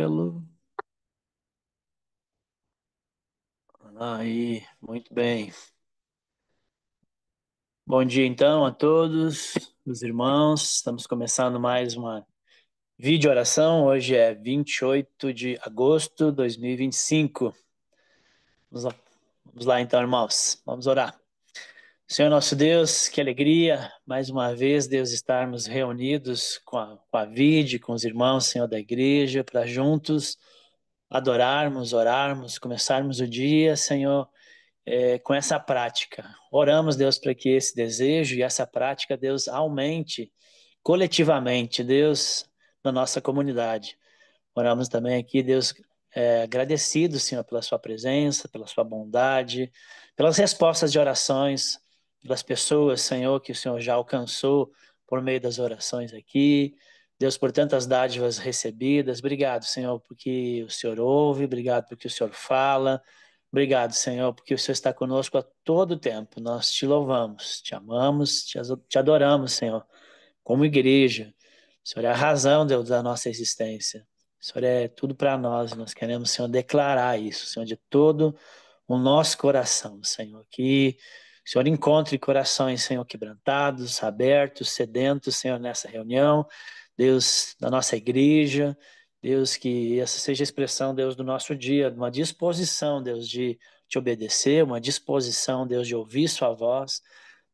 Ângelo. Aí, muito bem. Bom dia então a todos, os irmãos. Estamos começando mais uma vídeo oração. Hoje é 28 de agosto de 2025. Vamos lá, vamos lá então, irmãos. Vamos orar. Senhor nosso Deus, que alegria, mais uma vez, Deus, estarmos reunidos com a VID, com os irmãos, Senhor, da igreja, para juntos adorarmos, orarmos, começarmos o dia, Senhor, com essa prática. Oramos, Deus, para que esse desejo e essa prática, Deus, aumente coletivamente, Deus, na nossa comunidade. Oramos também aqui, Deus, agradecido, Senhor, pela sua presença, pela sua bondade, pelas respostas de orações, pelas pessoas, Senhor, que o Senhor já alcançou por meio das orações aqui. Deus, por tantas dádivas recebidas. Obrigado, Senhor, porque o Senhor ouve, obrigado porque o Senhor fala. Obrigado, Senhor, porque o Senhor está conosco a todo tempo. Nós te louvamos, te amamos, te adoramos, Senhor, como igreja. O Senhor é a razão, Deus, da nossa existência. O Senhor é tudo para nós. Nós queremos, Senhor, declarar isso, Senhor, de todo o nosso coração, Senhor. Que o Senhor encontre corações, Senhor, quebrantados, abertos, sedentos, Senhor, nessa reunião. Deus, da nossa igreja. Deus, que essa seja a expressão, Deus, do nosso dia, uma disposição, Deus, de te obedecer, uma disposição, Deus, de ouvir sua voz,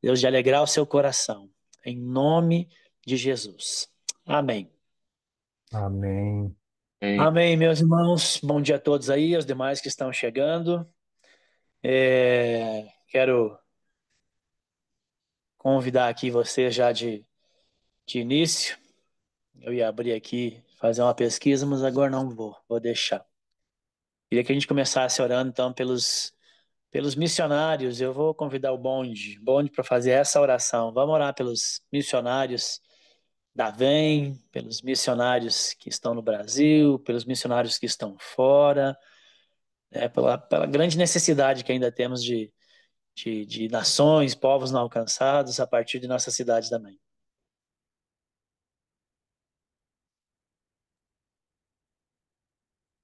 Deus, de alegrar o seu coração. Em nome de Jesus. Amém. Amém. Amém, meus irmãos. Bom dia a todos aí, aos demais que estão chegando. Quero convidar aqui você já de início. Eu ia abrir aqui, fazer uma pesquisa, mas agora não vou deixar. Queria que a gente começasse orando então pelos missionários. Eu vou convidar o bonde para fazer essa oração. Vamos orar pelos missionários da VEM, pelos missionários que estão no Brasil, pelos missionários que estão fora, pela grande necessidade que ainda temos de nações, povos não alcançados a partir de nossa cidade também.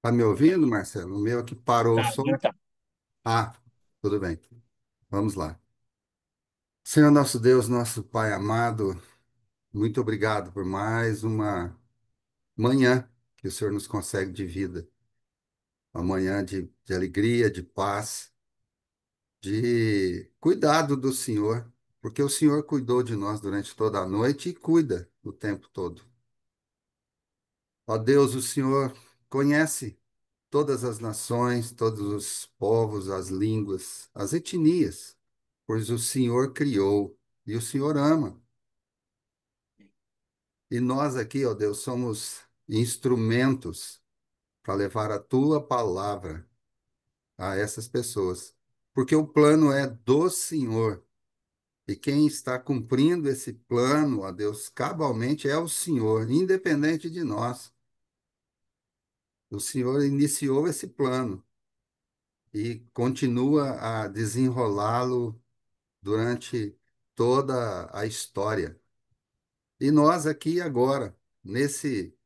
Tá me ouvindo, Marcelo? O meu aqui parou o Tá, som. agora tá. Ah, tudo bem. Vamos lá. Senhor nosso Deus, nosso Pai amado, muito obrigado por mais uma manhã que o Senhor nos concede de vida. Uma manhã de alegria, de paz, de cuidado do Senhor, porque o Senhor cuidou de nós durante toda a noite e cuida o tempo todo. Ó Deus, o Senhor conhece todas as nações, todos os povos, as línguas, as etnias, pois o Senhor criou e o Senhor ama. E nós aqui, ó Deus, somos instrumentos para levar a tua palavra a essas pessoas, porque o plano é do Senhor. E quem está cumprindo esse plano, ó Deus, cabalmente é o Senhor, independente de nós. O Senhor iniciou esse plano e continua a desenrolá-lo durante toda a história. E nós aqui agora, nesse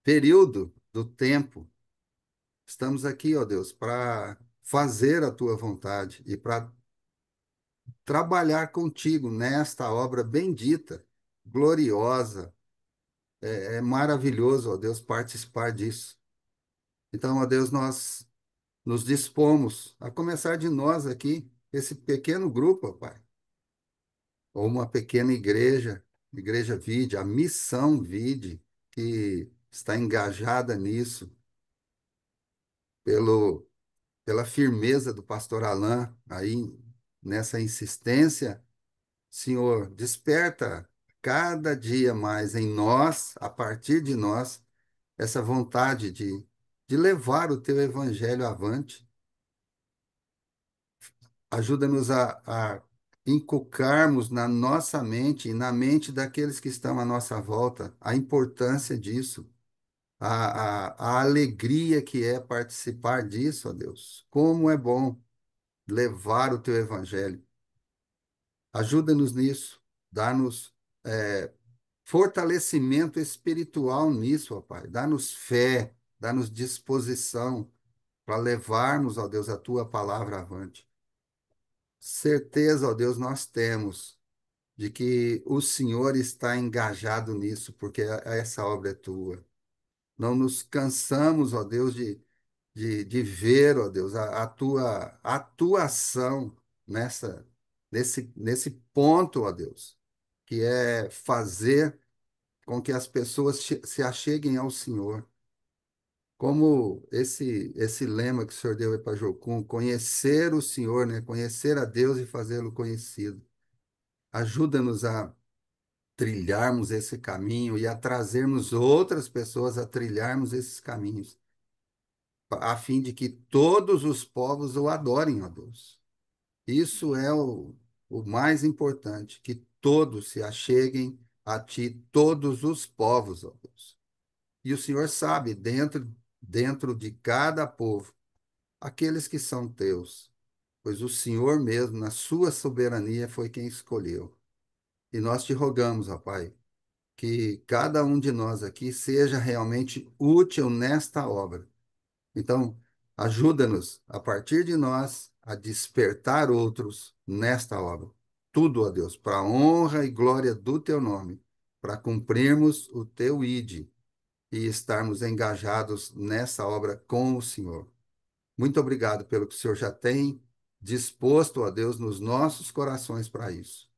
período do tempo, estamos aqui, ó Deus, para fazer a tua vontade e para trabalhar contigo nesta obra bendita, gloriosa. É maravilhoso, ó Deus, participar disso. Então, ó Deus, nós nos dispomos a começar de nós aqui, esse pequeno grupo, ó Pai, ou uma pequena igreja, Igreja Vide, a missão Vide, que está engajada nisso, pelo, pela firmeza do pastor Alain, aí nessa insistência, Senhor, desperta cada dia mais em nós, a partir de nós, essa vontade de levar o teu evangelho avante. Ajuda-nos a inculcarmos na nossa mente e na mente daqueles que estão à nossa volta a importância disso, a alegria que é participar disso, ó Deus. Como é bom levar o teu evangelho. Ajuda-nos nisso, dá-nos fortalecimento espiritual nisso, ó Pai. Dá-nos fé, dá-nos disposição para levarmos, ó Deus, a tua palavra avante. Certeza, ó Deus, nós temos de que o Senhor está engajado nisso, porque essa obra é tua. Não nos cansamos, ó Deus, de ver, ó Deus, a tua atuação nesse ponto, ó Deus, que é fazer com que as pessoas se acheguem ao Senhor. Como esse lema que o Senhor deu aí para Jocum, conhecer o Senhor, né? Conhecer a Deus e fazê-lo conhecido. Ajuda-nos a trilharmos esse caminho e a trazermos outras pessoas a trilharmos esses caminhos, a fim de que todos os povos o adorem, ó Deus. Isso é o mais importante, que todos se acheguem a Ti, todos os povos, ó Deus. E o Senhor sabe, dentro de cada povo, aqueles que são teus, pois o Senhor mesmo, na sua soberania, foi quem escolheu. E nós te rogamos, ó Pai, que cada um de nós aqui seja realmente útil nesta obra. Então, ajuda-nos, a partir de nós, a despertar outros nesta obra. Tudo, ó Deus, para a honra e glória do teu nome, para cumprirmos o teu ID e estarmos engajados nessa obra com o Senhor. Muito obrigado pelo que o Senhor já tem disposto, ó Deus, nos nossos corações para isso.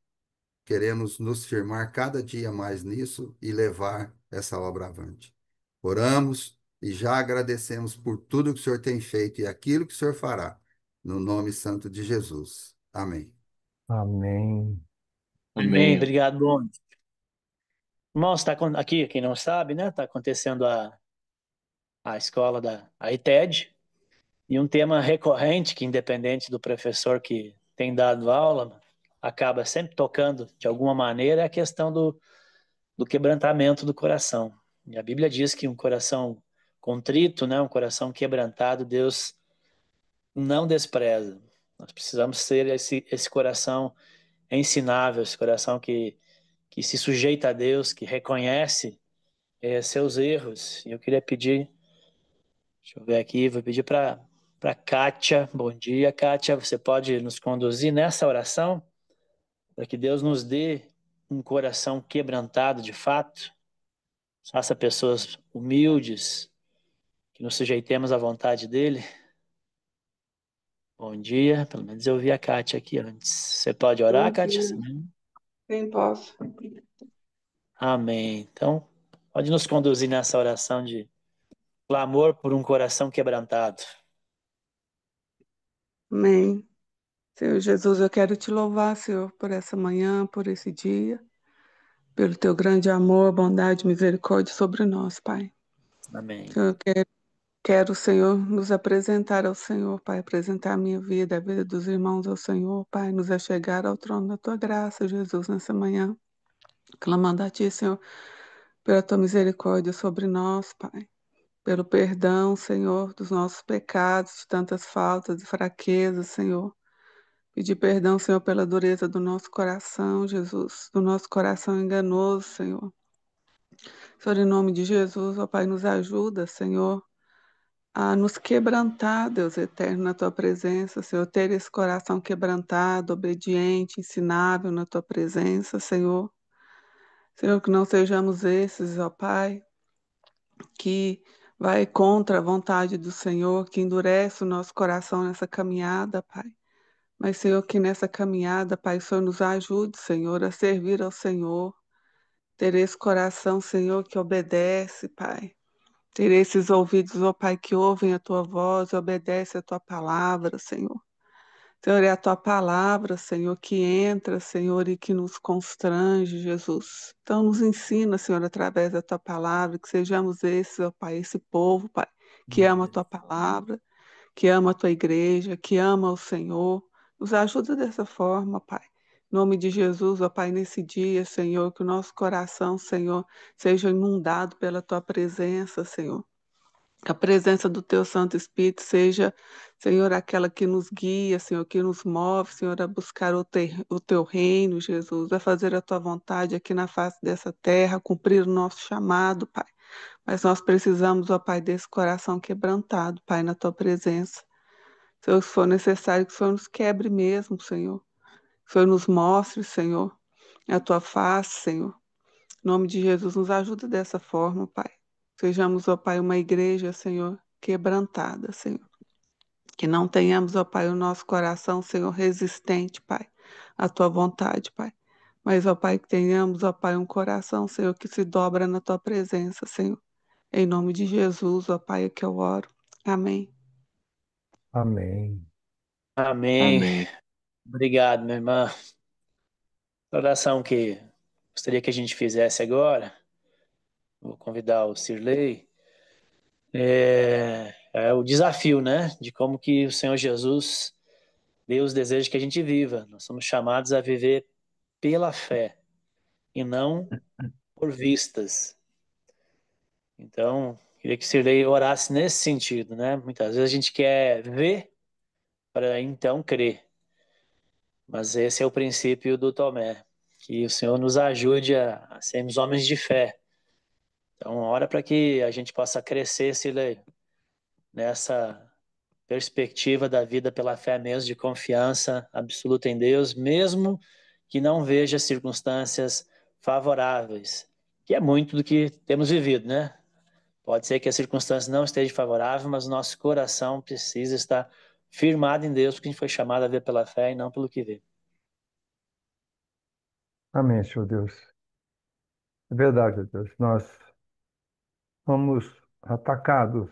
Queremos nos firmar cada dia mais nisso e levar essa obra avante. Oramos e já agradecemos por tudo que o Senhor tem feito e aquilo que o Senhor fará, no nome santo de Jesus. Amém. Amém. Amém. Amém. Obrigado, bom. Irmãos, aqui, quem não sabe, né? Está acontecendo a escola a ITED, e um tema recorrente que, independente do professor que tem dado aula, acaba sempre tocando de alguma maneira, é a questão do quebrantamento do coração. E a Bíblia diz que um coração contrito, né, um coração quebrantado, Deus não despreza. Nós precisamos ser esse coração ensinável, esse coração que se sujeita a Deus, que reconhece seus erros. E eu queria pedir, deixa eu ver aqui, vou pedir para Kátia. Bom dia, Kátia. Você pode nos conduzir nessa oração para que Deus nos dê um coração quebrantado de fato, faça pessoas humildes, que nos sujeitemos à vontade dele. Bom dia, pelo menos eu vi a Kátia aqui antes. Você pode orar, Bom Kátia? dia. Sim, posso. Amém. Então, pode nos conduzir nessa oração de clamor por um coração quebrantado. Amém. Senhor Jesus, eu quero te louvar, Senhor, por essa manhã, por esse dia, pelo teu grande amor, bondade e misericórdia sobre nós, Pai. Amém. Senhor, eu quero, Senhor, nos apresentar ao Senhor, Pai, apresentar a minha vida, a vida dos irmãos ao Senhor, Pai, nos achegar ao trono da tua graça, Jesus, nessa manhã, clamando a ti, Senhor, pela tua misericórdia sobre nós, Pai. Pelo perdão, Senhor, dos nossos pecados, de tantas faltas e fraquezas, Senhor. Pedir perdão, Senhor, pela dureza do nosso coração, Jesus, do nosso coração enganoso, Senhor. Senhor, em nome de Jesus, ó Pai, nos ajuda, Senhor, a nos quebrantar, Deus eterno, na Tua presença, Senhor, ter esse coração quebrantado, obediente, ensinável na Tua presença, Senhor. Senhor, que não sejamos esses, ó Pai, que vai contra a vontade do Senhor, que endurece o nosso coração nessa caminhada, Pai. Mas, Senhor, que nessa caminhada, Pai, o Senhor nos ajude, Senhor, a servir ao Senhor, ter esse coração, Senhor, que obedece, Pai. Ter esses ouvidos, ó Pai, que ouvem a Tua voz e obedecem a Tua palavra, Senhor. Senhor, é a Tua palavra, Senhor, que entra, Senhor, e que nos constrange, Jesus. Então, nos ensina, Senhor, através da Tua palavra, que sejamos esses, ó Pai, esse povo, Pai, que ama a Tua palavra, que ama a Tua igreja, que ama o Senhor. Nos ajuda dessa forma, Pai. Em nome de Jesus, ó Pai, nesse dia, Senhor, que o nosso coração, Senhor, seja inundado pela Tua presença, Senhor. Que a presença do Teu Santo Espírito seja, Senhor, aquela que nos guia, Senhor, que nos move, Senhor, a buscar o Teu reino, Jesus, a fazer a Tua vontade aqui na face dessa terra, a cumprir o nosso chamado, Pai. Mas nós precisamos, ó Pai, desse coração quebrantado, Pai, na tua presença. Senhor, se for necessário que o Senhor nos quebre mesmo, Senhor. Que o Senhor nos mostre, Senhor, a tua face, Senhor. Em nome de Jesus, nos ajuda dessa forma, Pai. Sejamos, ó Pai, uma igreja, Senhor, quebrantada, Senhor. Que não tenhamos, ó Pai, o nosso coração, Senhor, resistente, Pai, à tua vontade, Pai. Mas, ó Pai, que tenhamos, ó Pai, um coração, Senhor, que se dobra na tua presença, Senhor. Em nome de Jesus, ó Pai, é que eu oro. Amém. Amém. Amém. Amém. Obrigado, minha irmã. A oração que gostaria que a gente fizesse agora, vou convidar o Cirlei, é o desafio, né? De como que o Senhor Jesus, Deus deseja que a gente viva. Nós somos chamados a viver pela fé e não por vistas. Então, queria que o Cirlei orasse nesse sentido, né? Muitas vezes a gente quer ver para então crer. Mas esse é o princípio do Tomé, que o Senhor nos ajude a sermos homens de fé. Então, ora para que a gente possa crescer, Cirlei, nessa perspectiva da vida pela fé mesmo, de confiança absoluta em Deus, mesmo que não veja circunstâncias favoráveis, que é muito do que temos vivido, né? Pode ser que a circunstância não esteja favorável, mas o nosso coração precisa estar firmado em Deus, porque a gente foi chamado a ver pela fé e não pelo que vê. Amém, Senhor Deus. É verdade, Deus. Nós somos atacados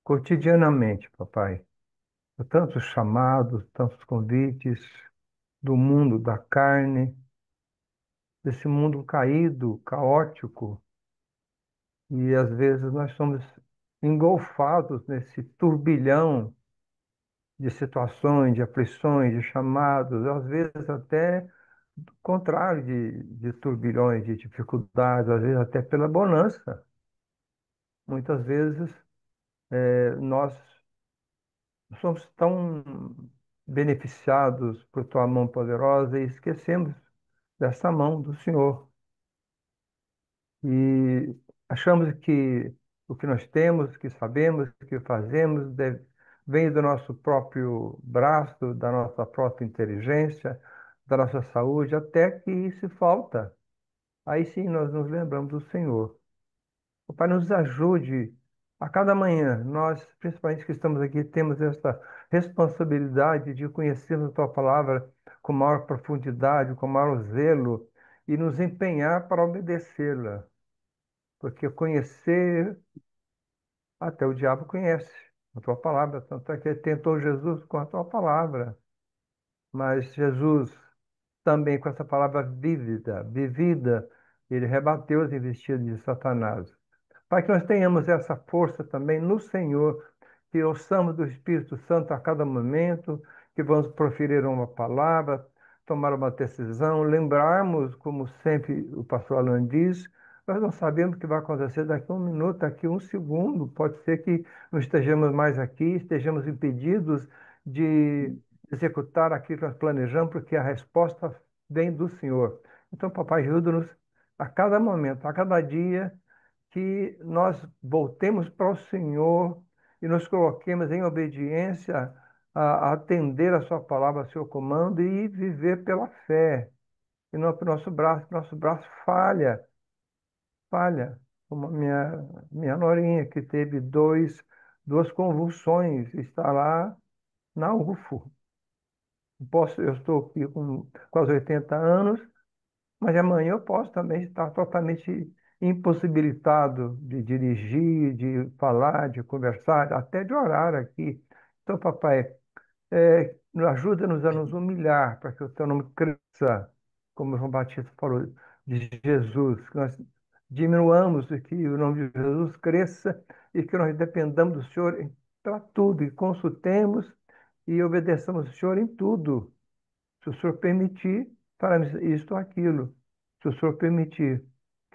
cotidianamente, papai, por tantos chamados, tantos convites do mundo da carne, desse mundo caído, caótico, e às vezes nós somos engolfados nesse turbilhão de situações, de aflições, de chamados, às vezes até contrário de turbilhões, de dificuldades, às vezes até pela bonança. Muitas vezes nós somos tão beneficiados por tua mão poderosa e esquecemos dessa mão do Senhor. E achamos que o que nós temos, que sabemos, que fazemos, vem do nosso próprio braço, da nossa própria inteligência, da nossa saúde, até que isso falta. Aí sim nós nos lembramos do Senhor. O Pai nos ajude a cada manhã. Nós, principalmente que estamos aqui, temos essa responsabilidade de conhecermos a Tua palavra com maior profundidade, com maior zelo e nos empenhar para obedecê-la. Porque conhecer, até o diabo conhece a Tua palavra, tanto é que ele tentou Jesus com a Tua palavra. Mas Jesus, também com essa palavra vivida, ele rebateu as investidas de Satanás. Para que nós tenhamos essa força também no Senhor, que ouçamos do Espírito Santo a cada momento, que vamos proferir uma palavra, tomar uma decisão, lembrarmos, como sempre o pastor Alan diz, nós não sabemos o que vai acontecer daqui a um minuto, daqui a um segundo. Pode ser que não estejamos mais aqui, estejamos impedidos de executar aquilo que nós planejamos, porque a resposta vem do Senhor. Então, papai, ajuda-nos a cada momento, a cada dia, que nós voltemos para o Senhor e nos coloquemos em obediência a atender a Sua palavra, a seu comando e viver pela fé, e não pelo nosso braço. Nosso braço falha, como a minha norinha, que teve duas convulsões, está lá na UFO. Eu estou aqui com quase 80 anos, mas amanhã eu posso também estar totalmente impossibilitado de dirigir, de falar, de conversar, até de orar aqui. Então, papai, ajuda-nos a nos humilhar para que o teu nome cresça, como João Batista falou de Jesus, que nós diminuamos e que o nome de Jesus cresça e que nós dependamos do Senhor para tudo e consultemos e obedeçamos o Senhor em tudo. Se o Senhor permitir, faremos isto ou aquilo. Se o Senhor permitir,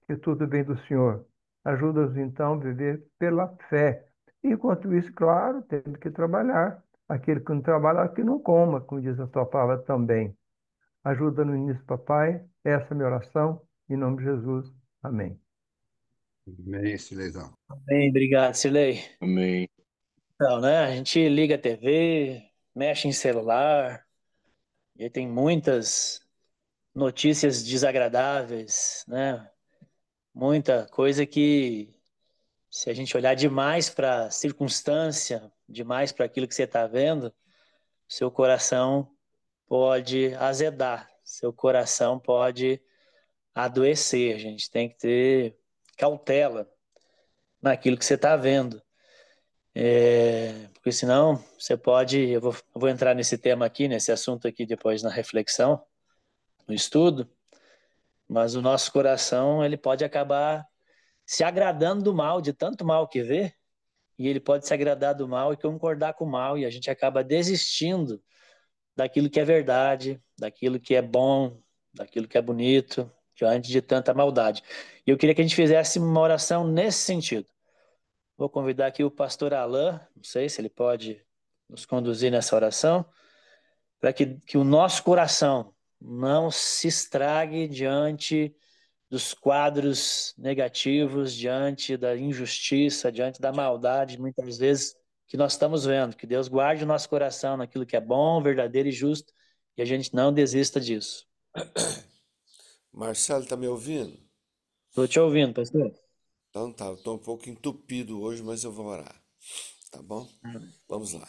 que tudo vem do Senhor. Ajuda-nos então a viver pela fé. Enquanto isso, claro, temos que trabalhar. Aquele que não trabalha, que não coma, como diz a tua palavra também. Ajuda-nos nisso, papai. Essa é a minha oração. Em nome de Jesus. Amém. Amém, Silezão. Bem, obrigado, Sirlei. Amém. Então, né, a gente liga a TV, mexe em celular, e tem muitas notícias desagradáveis, né? Muita coisa que, se a gente olhar demais para a circunstância, demais para aquilo que você está vendo, seu coração pode azedar, seu coração pode adoecer. A gente tem que ter cautela naquilo que você está vendo. Porque senão você pode. Eu vou entrar nesse tema aqui, nesse assunto aqui depois na reflexão, no estudo, mas o nosso coração ele pode acabar se agradando do mal, de tanto mal que vê, e ele pode se agradar do mal e concordar com o mal, e a gente acaba desistindo daquilo que é verdade, daquilo que é bom, daquilo que é bonito, diante de tanta maldade. E eu queria que a gente fizesse uma oração nesse sentido. Vou convidar aqui o pastor Alain, não sei se ele pode nos conduzir nessa oração, para que o nosso coração não se estrague diante dos quadros negativos, diante da injustiça, diante da maldade, muitas vezes, que nós estamos vendo. Que Deus guarde o nosso coração naquilo que é bom, verdadeiro e justo, e a gente não desista disso. Marcelo, tá me ouvindo? Estou te ouvindo, pastor. Então tá, eu tô um pouco entupido hoje, mas eu vou orar. Tá bom? Vamos lá.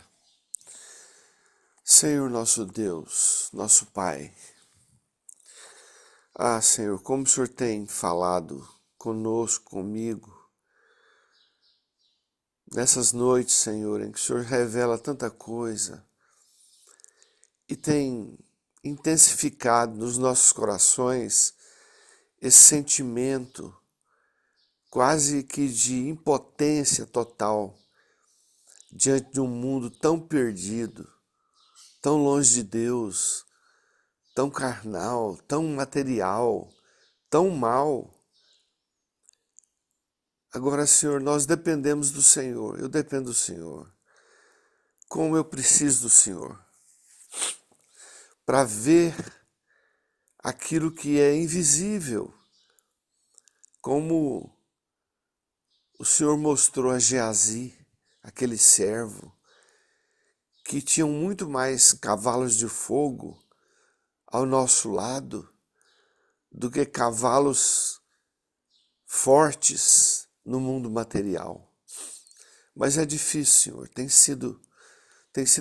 Senhor nosso Deus, nosso Pai. Ah, Senhor, como o Senhor tem falado conosco, comigo, nessas noites, Senhor, em que o Senhor revela tanta coisa e tem intensificado nos nossos corações esse sentimento quase que de impotência total diante de um mundo tão perdido, tão longe de Deus, tão carnal, tão material, tão mal. Agora, Senhor, nós dependemos do Senhor, eu dependo do Senhor. Como eu preciso do Senhor para ver aquilo que é invisível, como o Senhor mostrou a Geazi, aquele servo, que tinham muito mais cavalos de fogo ao nosso lado do que cavalos fortes no mundo material. Mas é difícil, Senhor, tem sido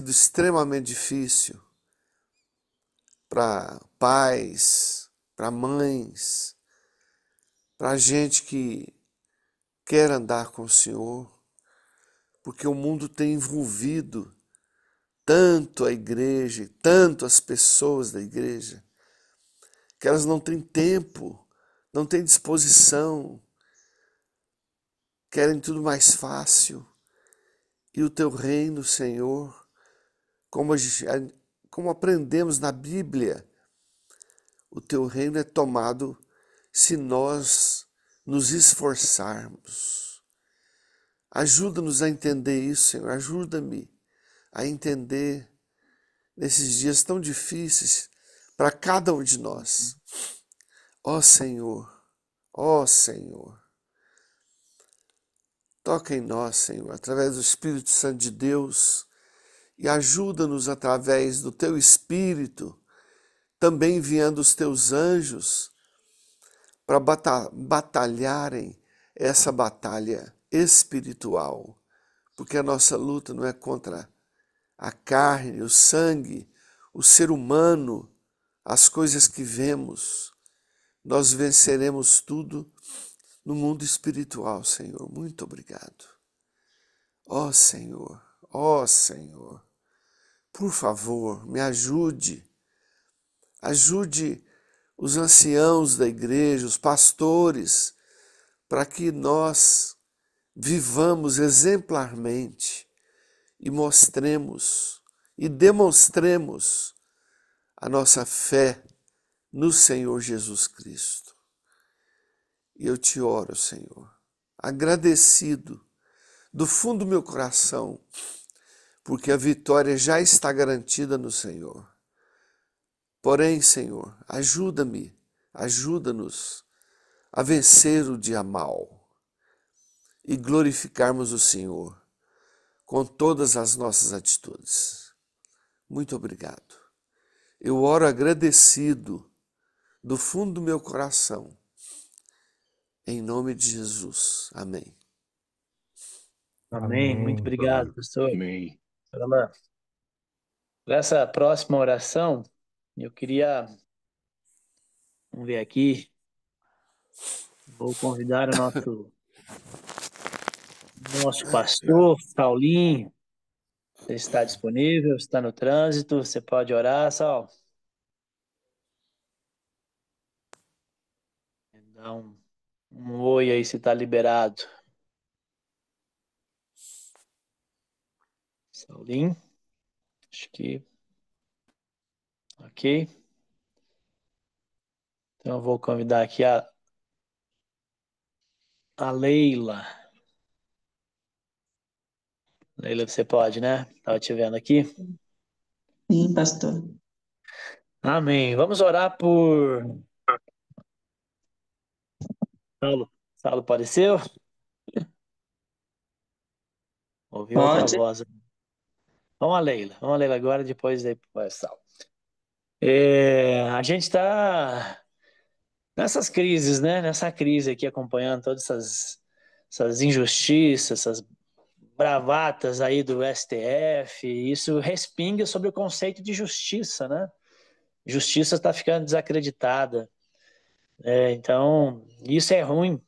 extremamente difícil para pais, para mães, para gente que quer andar com o Senhor, porque o mundo tem envolvido tanto a igreja e tanto as pessoas da igreja, que elas não têm tempo, não têm disposição, querem tudo mais fácil. E o teu reino, Senhor, como aprendemos na Bíblia, o teu reino é tomado se nós nos esforçarmos. Ajuda-nos a entender isso, Senhor. Ajuda-me a entender nesses dias tão difíceis para cada um de nós. Ó Senhor, ó Senhor, toca em nós, Senhor, através do Espírito Santo de Deus e ajuda-nos através do teu Espírito, também enviando os teus anjos para batalharem essa batalha espiritual, porque a nossa luta não é contra a carne, o sangue, o ser humano, as coisas que vemos. Nós venceremos tudo no mundo espiritual, Senhor. Muito obrigado. Ó Senhor, por favor, me ajude. Ajude os anciãos da igreja, os pastores, para que nós vivamos exemplarmente e mostremos e demonstremos a nossa fé no Senhor Jesus Cristo. E eu te oro, Senhor, agradecido do fundo do meu coração, porque a vitória já está garantida no Senhor. Porém, Senhor, ajuda-nos a vencer o dia mal. e glorificarmos o Senhor com todas as nossas atitudes. Muito obrigado. Eu oro agradecido do fundo do meu coração. Em nome de Jesus. Amém. Amém. Muito Amém. obrigado, pastor. Amém. Para essa próxima oração, eu queria, vamos ver aqui, vou convidar o nosso pastor, Saulinho. Você está disponível? Está no trânsito? Você pode orar, Saul? Dá um oi aí se está liberado. Saulinho? Acho que. Ok. Então eu vou convidar aqui a Leila. Leila, você pode, né? Estava te vendo aqui. Sim, pastor. Amém. Vamos orar por Saulo. Saulo apareceu? Ouvi outra Pode? voz. Vamos a Leila. Vamos a Leila agora, depois aí para Saulo. A gente está nessas crises, né? Nessa crise aqui, acompanhando todas essas injustiças, essas bravatas aí do STF. Isso respinga sobre o conceito de justiça, né? Justiça está ficando desacreditada. Então, isso é ruim.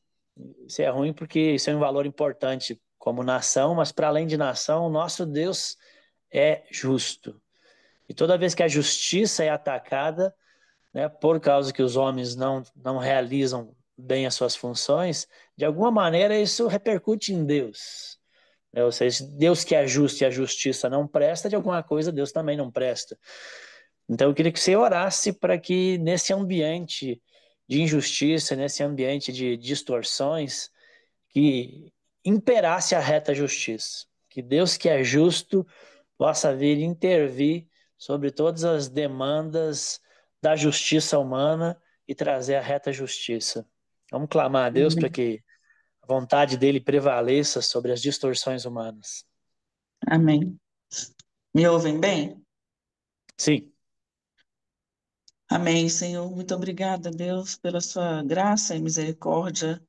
Isso é ruim porque isso é um valor importante como nação, mas para além de nação, o nosso Deus é justo. E toda vez que a justiça é atacada, né, por causa que os homens não realizam bem as suas funções, de alguma maneira isso repercute em Deus. Ou seja, se Deus que é justo e a justiça não presta, de alguma coisa Deus também não presta. Então eu queria que você orasse para que nesse ambiente de injustiça, nesse ambiente de distorções, que imperasse a reta justiça. Que Deus que é justo possa vir intervir sobre todas as demandas da justiça humana e trazer a reta justiça. Vamos clamar a Deus para Amém. que a vontade dele prevaleça sobre as distorções humanas. Amém. Me ouvem bem? Sim. Amém, Senhor. Muito obrigada, Deus, pela sua graça e misericórdia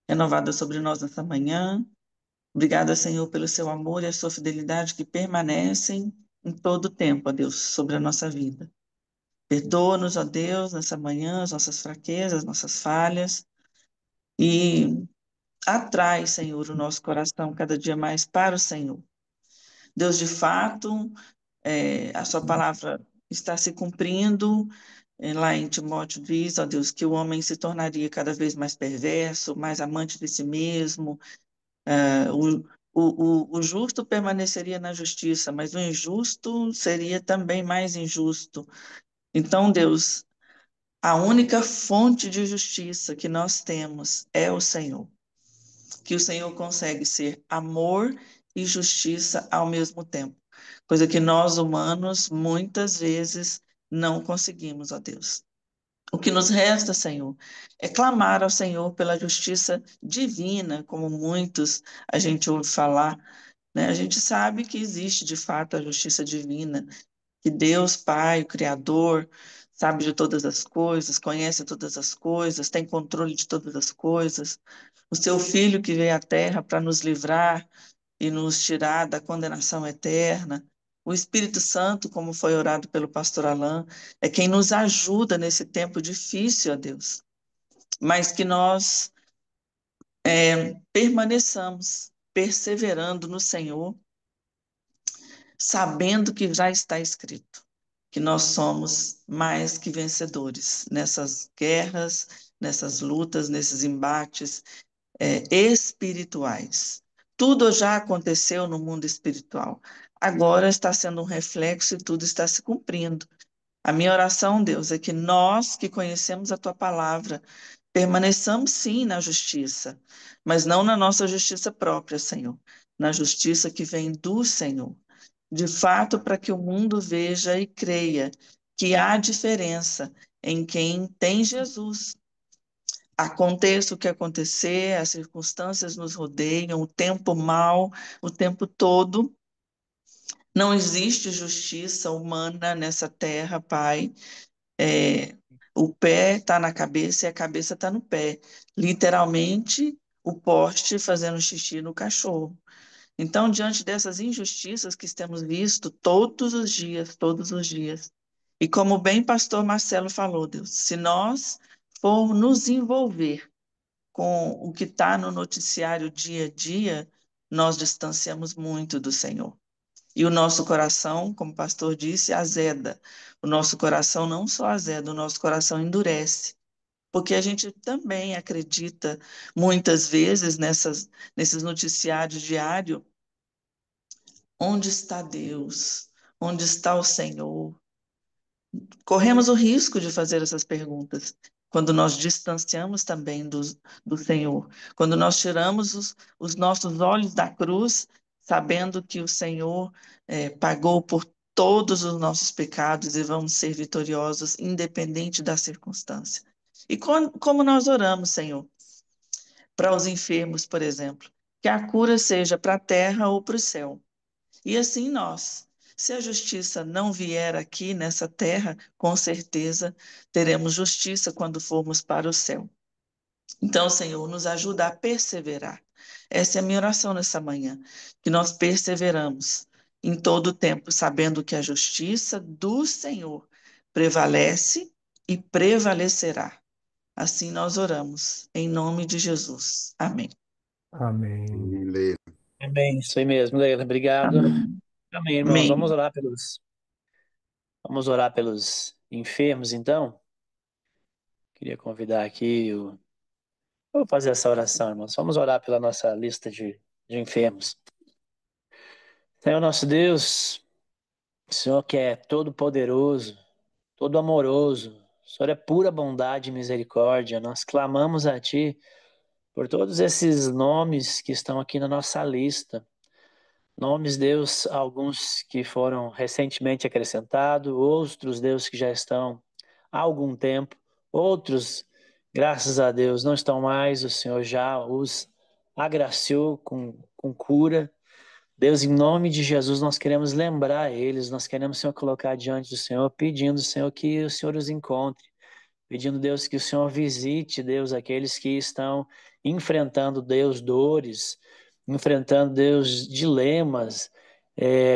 renovada sobre nós nessa manhã. Obrigada, Senhor, pelo seu amor e a sua fidelidade que permanecem em todo o tempo, ó Deus, sobre a nossa vida. Perdoa-nos, ó Deus, nessa manhã, as nossas fraquezas, as nossas falhas e atrai, Senhor, o nosso coração cada dia mais para o Senhor. Deus, de fato, a sua palavra está se cumprindo. Lá em Timóteo diz, ó Deus, que o homem se tornaria cada vez mais perverso, mais amante de si mesmo. O justo permaneceria na justiça, mas o injusto seria também mais injusto. Então, Deus, a única fonte de justiça que nós temos é o Senhor. Que o Senhor consegue ser amor e justiça ao mesmo tempo, coisa que nós humanos muitas vezes não conseguimos, ó Deus. O que nos resta, Senhor, é clamar ao Senhor pela justiça divina, como muitos a gente ouve falar, né? A gente sabe que existe de fato a justiça divina, que Deus Pai, o Criador, sabe de todas as coisas, conhece todas as coisas, tem controle de todas as coisas. O seu Filho que veio à Terra para nos livrar e nos tirar da condenação eterna. O Espírito Santo, como foi orado pelo pastor Alain, é quem nos ajuda nesse tempo difícil, ó Deus. Mas que nós permaneçamos perseverando no Senhor, sabendo que já está escrito, que nós somos mais que vencedores nessas guerras, nessas lutas, nesses embates espirituais. Tudo já aconteceu no mundo espiritual. Agora está sendo um reflexo e tudo está se cumprindo. A minha oração, Deus, é que nós que conhecemos a tua palavra permaneçamos sim na justiça, mas não na nossa justiça própria, Senhor, na justiça que vem do Senhor. De fato, para que o mundo veja e creia que há diferença em quem tem Jesus. aconteça o que acontecer, as circunstâncias nos rodeiam, o tempo mal, o tempo todo. Não existe justiça humana nessa terra, Pai. O pé está na cabeça e a cabeça está no pé. Literalmente, o poste fazendo xixi no cachorro. Então, diante dessas injustiças que temos visto todos os dias, e como bem pastor Marcelo falou, Deus, se nós formos nos envolver com o que está no noticiário dia a dia, nós distanciamos muito do Senhor. E o nosso coração, como o pastor disse, azeda. O nosso coração não só azeda, o nosso coração endurece. Porque a gente também acredita, muitas vezes, nesses noticiários diários, onde está Deus? Onde está o Senhor? Corremos o risco de fazer essas perguntas quando nós distanciamos também do Senhor, quando nós tiramos os nossos olhos da cruz, sabendo que o Senhor pagou por todos os nossos pecados e vamos ser vitoriosos, independente da circunstância. E como nós oramos, Senhor, para os enfermos, por exemplo, que a cura seja para a terra ou para o céu. E assim nós. Se a justiça não vier aqui nessa terra, com certeza teremos justiça quando formos para o céu. Então, Senhor, nos ajuda a perseverar. Essa é a minha oração nessa manhã, que nós perseveramos em todo o tempo, sabendo que a justiça do Senhor prevalece e prevalecerá. Assim nós oramos, em nome de Jesus. Amém. Amém. Leila. Amém, isso aí mesmo, Leila. Obrigado. Amém. Amém, irmãos. Amém. Vamos orar pelos enfermos, então. Queria convidar aqui o. Eu vou fazer essa oração, irmãos. Vamos orar pela nossa lista de enfermos. Senhor nosso Deus, o Senhor que é todo poderoso, todo amoroso, o Senhor é pura bondade e misericórdia. Nós clamamos a Ti por todos esses nomes que estão aqui na nossa lista. Nomes, Deus, alguns que foram recentemente acrescentados, outros, Deus, que já estão há algum tempo, outros, graças a Deus, não estão mais, o Senhor já os agraciou com cura. Deus, em nome de Jesus, nós queremos lembrar eles, nós queremos, Senhor, colocar diante do Senhor, pedindo, Senhor, que o Senhor os encontre, pedindo, Deus, que o Senhor visite, Deus, aqueles que estão enfrentando, Deus, dores, enfrentando, Deus, dilemas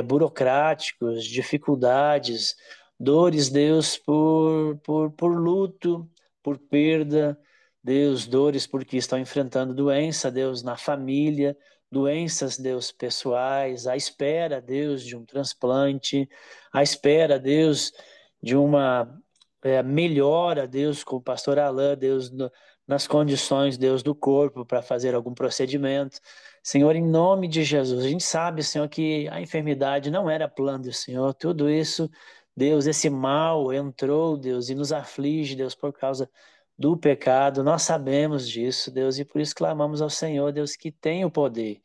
burocráticos, dificuldades, dores, Deus, por luto, por perda, Deus, dores porque estão enfrentando doença, Deus, na família, doenças, Deus, pessoais, à espera, Deus, de um transplante, à espera, Deus, de uma melhora, Deus, com o pastor Alain, Deus, nas condições, Deus, do corpo para fazer algum procedimento. Senhor, em nome de Jesus, a gente sabe, Senhor, que a enfermidade não era plano do Senhor, tudo isso, Deus, esse mal entrou, Deus, e nos aflige, Deus, por causa do pecado. Nós sabemos disso, Deus, e por isso clamamos ao Senhor, Deus, que tem o poder.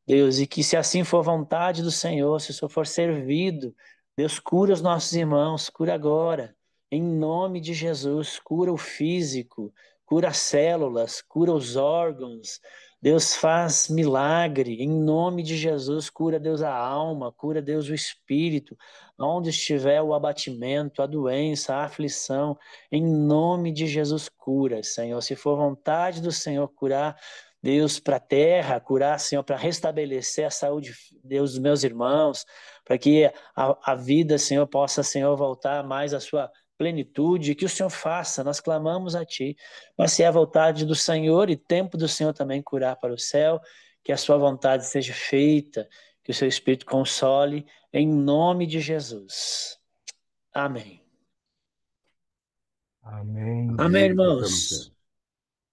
Deus, e que se assim for vontade do Senhor, se o Senhor for servido, Deus cura os nossos irmãos, cura agora, em nome de Jesus, cura o físico, cura as células, cura os órgãos, Deus faz milagre, em nome de Jesus, cura Deus a alma, cura Deus o espírito, onde estiver o abatimento, a doença, a aflição, em nome de Jesus cura, Senhor, se for vontade do Senhor curar, Deus, para a terra, curar, Senhor, para restabelecer a saúde, Deus, dos meus irmãos, para que a vida, Senhor, possa, Senhor, voltar mais à sua plenitude, que o Senhor faça, nós clamamos a Ti, mas se é a vontade do Senhor e tempo do Senhor também curar para o céu, que a sua vontade seja feita, que o seu Espírito console, em nome de Jesus. Amém. Amém. Amém, Então, irmãos.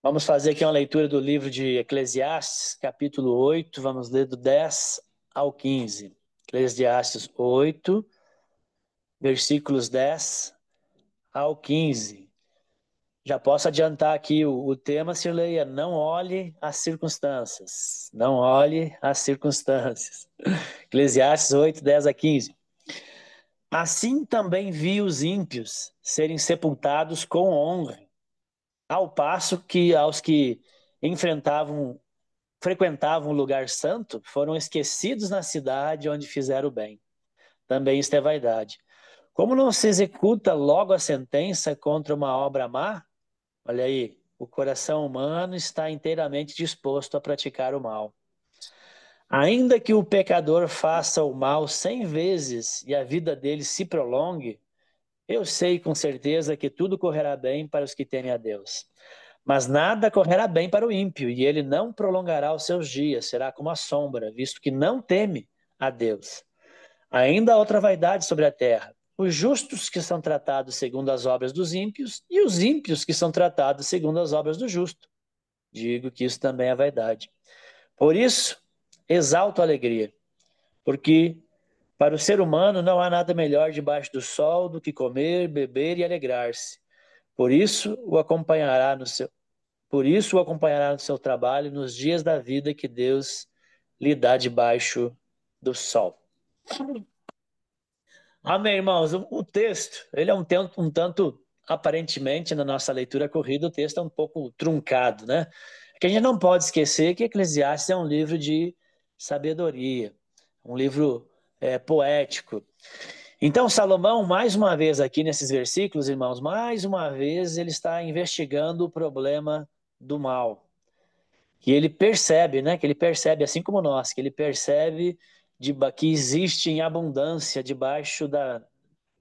Vamos fazer aqui uma leitura do livro de Eclesiastes, capítulo 8, vamos ler do 10 ao 15. Eclesiastes 8, versículos 10 ao 15. Já posso adiantar aqui o tema, Sirleia, não olhe as circunstâncias. Não olhe as circunstâncias. Eclesiastes 8, 10 a 15. Assim também vi os ímpios serem sepultados com honra, ao passo que aos que frequentavam o lugar santo, foram esquecidos na cidade onde fizeram o bem. Também isto é vaidade. Como não se executa logo a sentença contra uma obra má, olha aí, o coração humano está inteiramente disposto a praticar o mal. Ainda que o pecador faça o mal 100 vezes e a vida dele se prolongue, eu sei com certeza que tudo correrá bem para os que temem a Deus. Mas nada correrá bem para o ímpio, e ele não prolongará os seus dias, será como a sombra, visto que não teme a Deus. Ainda há outra vaidade sobre a terra: os justos que são tratados segundo as obras dos ímpios, e os ímpios que são tratados segundo as obras do justo. Digo que isso também é vaidade. Por isso, exalto a alegria, porque para o ser humano não há nada melhor debaixo do sol do que comer, beber e alegrar-se. Por isso o acompanhará no seu, por isso o acompanhará no seu trabalho nos dias da vida que Deus lhe dá debaixo do sol. Amém, irmãos. O texto, ele é um tanto, aparentemente, na nossa leitura corrida, o texto é um pouco truncado, né? É que a gente não pode esquecer que Eclesiastes é um livro de sabedoria, um livro poético. Então, Salomão, mais uma vez aqui nesses versículos, irmãos, mais uma vez ele está investigando o problema do mal. Que ele percebe, né? Que ele percebe, assim como nós, que ele percebe que existe em abundância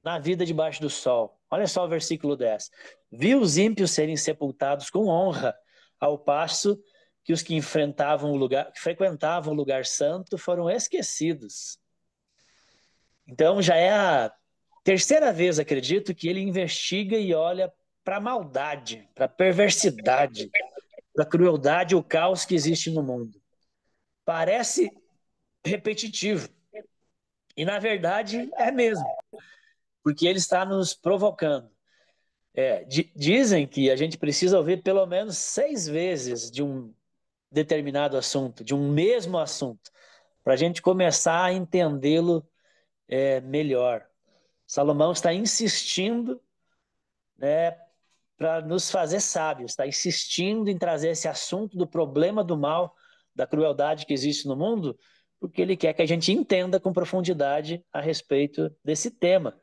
na vida debaixo do sol. Olha só o versículo 10. Viu os ímpios serem sepultados com honra, ao passo que os que frequentavam o lugar santo foram esquecidos. Então já é a terceira vez, acredito, que ele investiga e olha para a maldade, para a perversidade, para a crueldade e o caos que existe no mundo. Parece repetitivo. E na verdade é mesmo, porque ele está nos provocando. Dizem que a gente precisa ouvir pelo menos 6 vezes de um determinado assunto, de um mesmo assunto, para a gente começar a entendê-lo melhor. Salomão está insistindo, né, para nos fazer sábios, está insistindo em trazer esse assunto do problema do mal, da crueldade que existe no mundo, porque ele quer que a gente entenda com profundidade a respeito desse tema.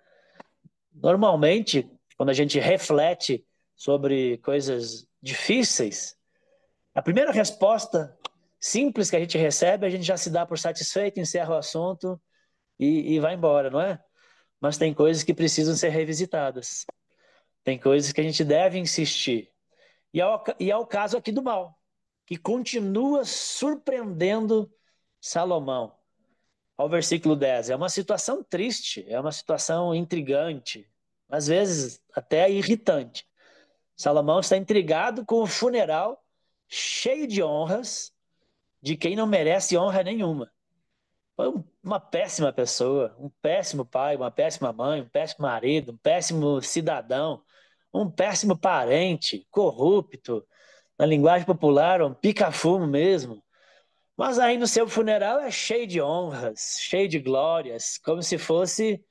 Normalmente, quando a gente reflete sobre coisas difíceis, a primeira resposta simples que a gente recebe, a gente já se dá por satisfeito, encerra o assunto e vai embora, não é? Mas tem coisas que precisam ser revisitadas. Tem coisas que a gente deve insistir. E é o caso aqui do mal, que continua surpreendendo Salomão. Ao versículo 10. É uma situação triste, é uma situação intrigante, às vezes até irritante. Salomão está intrigado com o funeral cheio de honras de quem não merece honra nenhuma. Foi uma péssima pessoa, um péssimo pai, uma péssima mãe, um péssimo marido, um péssimo cidadão, um péssimo parente, corrupto, na linguagem popular, um pica-fumo mesmo. Mas aí no seu funeral é cheio de honras, cheio de glórias, como se fosse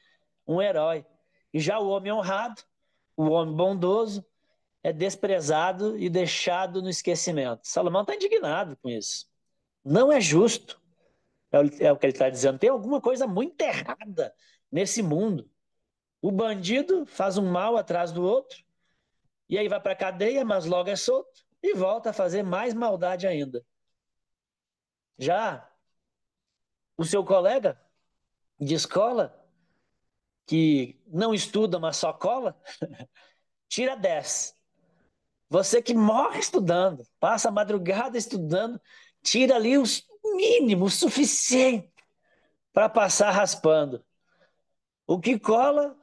um herói. E já o homem honrado, o homem bondoso, é desprezado e deixado no esquecimento. Salomão está indignado com isso. Não é justo, é o que ele está dizendo. Tem alguma coisa muito errada nesse mundo. O bandido faz um mal atrás do outro, e aí vai para a cadeia, mas logo é solto, e volta a fazer mais maldade ainda. Já o seu colega de escola, que não estuda, mas só cola, tira 10. Você que morre estudando, passa a madrugada estudando, tira ali o mínimo, o suficiente para passar raspando. O que cola,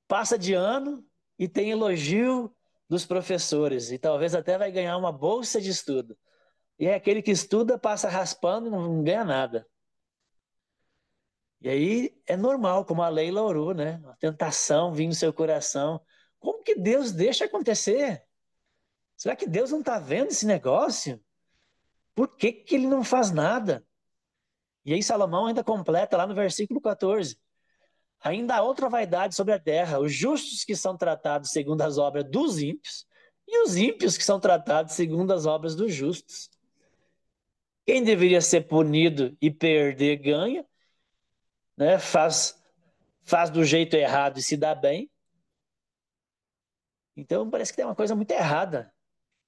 passa de ano e tem elogio dos professores, e talvez até vai ganhar uma bolsa de estudo. E é aquele que estuda, passa raspando e não ganha nada. E aí é normal, como a Leila orou, né? A tentação vir no seu coração. Como que Deus deixa acontecer? Será que Deus não está vendo esse negócio? Por que que ele não faz nada? E aí Salomão ainda completa lá no versículo 14. Ainda há outra vaidade sobre a terra, os justos que são tratados segundo as obras dos ímpios, e os ímpios que são tratados segundo as obras dos justos. Quem deveria ser punido e perder ganha, né? Faz do jeito errado e se dá bem. Então parece que tem uma coisa muito errada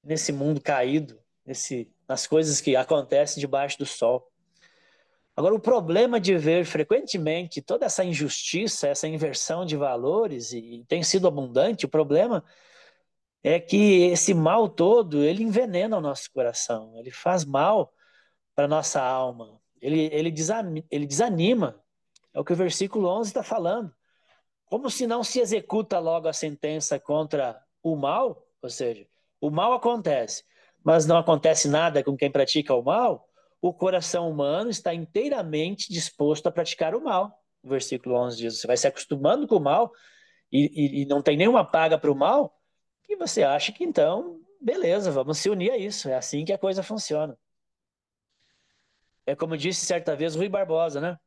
nesse mundo caído, nas coisas que acontecem debaixo do sol. Agora, o problema de ver frequentemente toda essa injustiça, essa inversão de valores, e tem sido abundante, o problema é que esse mal todo, ele envenena o nosso coração, ele faz mal para a nossa alma, ele desanima, é o que o versículo 11 está falando. Como se não se executa logo a sentença contra o mal, ou seja, o mal acontece, mas não acontece nada com quem pratica o mal, o coração humano está inteiramente disposto a praticar o mal. O versículo 11 diz, você vai se acostumando com o mal e não tem nenhuma paga para o mal, e você acha que então, beleza, vamos se unir a isso, é assim que a coisa funciona. É como disse certa vez Rui Barbosa, né?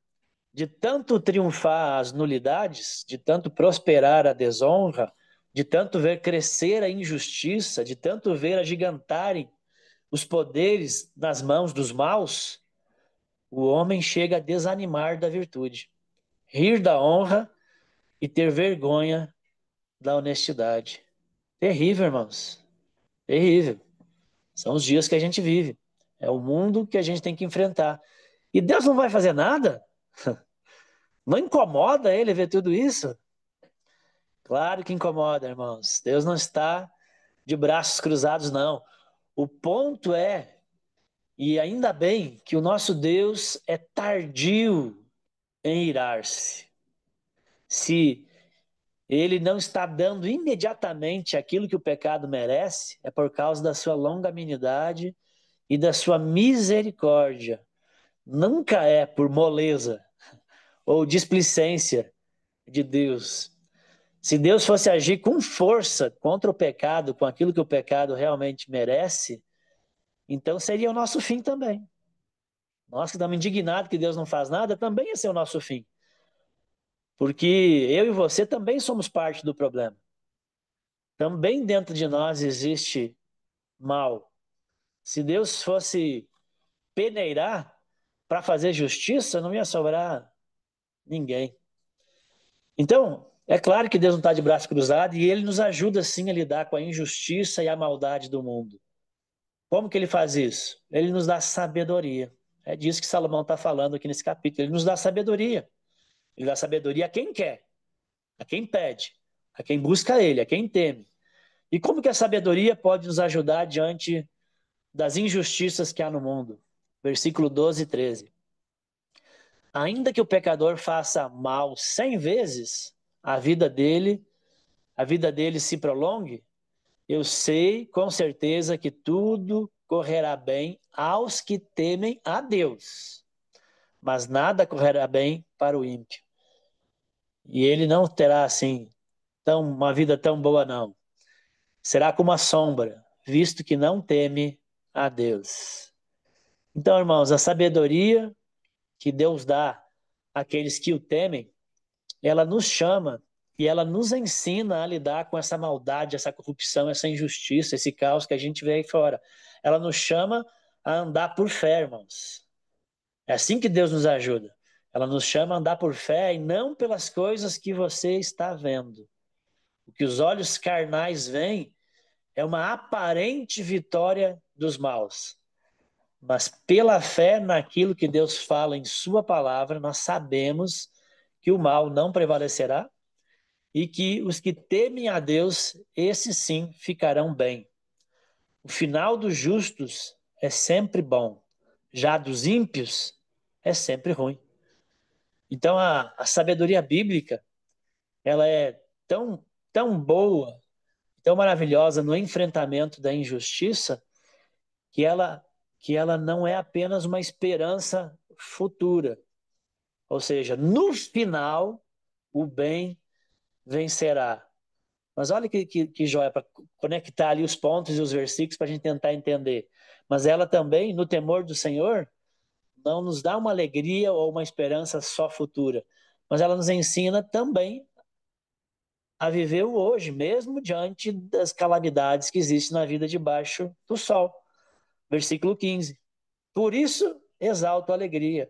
De tanto triunfar as nulidades, de tanto prosperar a desonra, de tanto ver crescer a injustiça, de tanto ver agigantarem os poderes nas mãos dos maus, o homem chega a desanimar da virtude, rir da honra e ter vergonha da honestidade. Terrível, irmãos. Terrível. São os dias que a gente vive. É o mundo que a gente tem que enfrentar. E Deus não vai fazer nada? Não incomoda ele ver tudo isso? Claro que incomoda, irmãos. Deus não está de braços cruzados, não. O ponto é, e ainda bem, que o nosso Deus é tardio em irar-se. Se ele não está dando imediatamente aquilo que o pecado merece, é por causa da sua longanimidade e da sua misericórdia. Nunca é por moleza ou displicência de Deus. Se Deus fosse agir com força contra o pecado, com aquilo que o pecado realmente merece, então seria o nosso fim também. Nós que estamos indignados que Deus não faz nada, também ia ser o nosso fim. Porque eu e você também somos parte do problema. Também dentro de nós existe mal. Se Deus fosse peneirar para fazer justiça, não ia sobrar ninguém. Então, é claro que Deus não está de braço cruzado e Ele nos ajuda sim a lidar com a injustiça e a maldade do mundo. Como que Ele faz isso? Ele nos dá sabedoria. É disso que Salomão está falando aqui nesse capítulo. Ele nos dá sabedoria. Ele dá sabedoria a quem quer, a quem pede, a quem busca Ele, a quem teme. E como que a sabedoria pode nos ajudar diante das injustiças que há no mundo? Versículo 12 e 13. Ainda que o pecador faça mal 100 vezes, a vida dele, a vida dele se prolongue, eu sei com certeza que tudo correrá bem aos que temem a Deus, mas nada correrá bem para o ímpio. E ele não terá assim uma vida tão boa não. Será como a sombra, visto que não teme a Deus. Então, irmãos, a sabedoria que Deus dá àqueles que o temem, ela nos chama e ela nos ensina a lidar com essa maldade, essa corrupção, essa injustiça, esse caos que a gente vê aí fora. Ela nos chama a andar por fé, irmãos. É assim que Deus nos ajuda. Ela nos chama a andar por fé e não pelas coisas que você está vendo. O que os olhos carnais veem é uma aparente vitória dos maus. Mas pela fé naquilo que Deus fala em sua palavra, nós sabemos que o mal não prevalecerá e que os que temem a Deus, esses sim ficarão bem. O final dos justos é sempre bom, já dos ímpios é sempre ruim. Então a sabedoria bíblica, ela é tão boa, tão maravilhosa no enfrentamento da injustiça, que ela não é apenas uma esperança futura. Ou seja, no final, o bem vencerá. Mas olha que joia, para conectar ali os pontos e os versículos para a gente tentar entender. Mas ela também, no temor do Senhor, não nos dá uma alegria ou uma esperança só futura, mas ela nos ensina também a viver o hoje, mesmo diante das calamidades que existem na vida debaixo do sol. Versículo 15. Por isso exalto a alegria,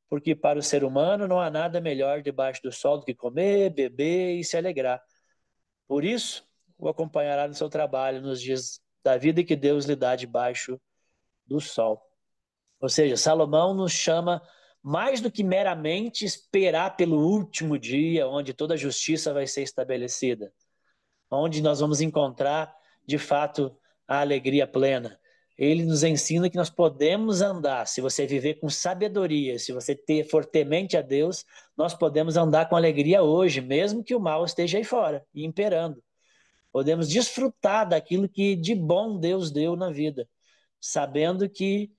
porque para o ser humano não há nada melhor debaixo do sol do que comer, beber e se alegrar. Por isso o acompanhará no seu trabalho nos dias da vida que Deus lhe dá debaixo do sol. Ou seja, Salomão nos chama mais do que meramente esperar pelo último dia, onde toda a justiça vai ser estabelecida, onde nós vamos encontrar, de fato, a alegria plena. Ele nos ensina que nós podemos andar, se você viver com sabedoria, se você for temente a Deus, nós podemos andar com alegria hoje, mesmo que o mal esteja aí fora, imperando. Podemos desfrutar daquilo que de bom Deus deu na vida, sabendo que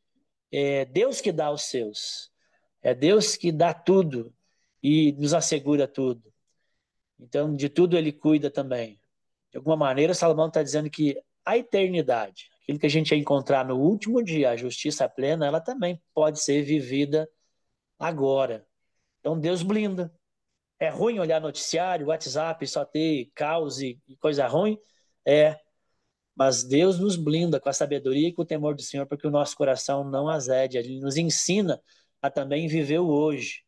é Deus que dá aos seus, é Deus que dá tudo e nos assegura tudo. Então, de tudo ele cuida também. De alguma maneira, Salomão está dizendo que a eternidade, aquilo que a gente ia encontrar no último dia, a justiça plena, ela também pode ser vivida agora. Então, Deus blinda. É ruim olhar noticiário, WhatsApp, só ter caos e coisa ruim? É, mas Deus nos blinda com a sabedoria e com o temor do Senhor para que o nosso coração não azede. Ele nos ensina a também viver o hoje,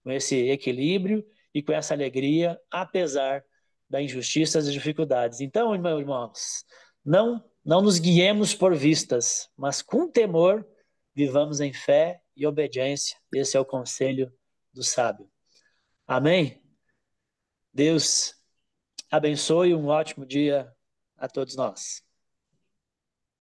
com esse equilíbrio e com essa alegria, apesar da injustiça e das dificuldades. Então, meus irmãos, não nos guiemos por vistas, mas com temor vivamos em fé e obediência. Esse é o conselho do sábio. Amém? Deus abençoe, um ótimo dia a todos nós.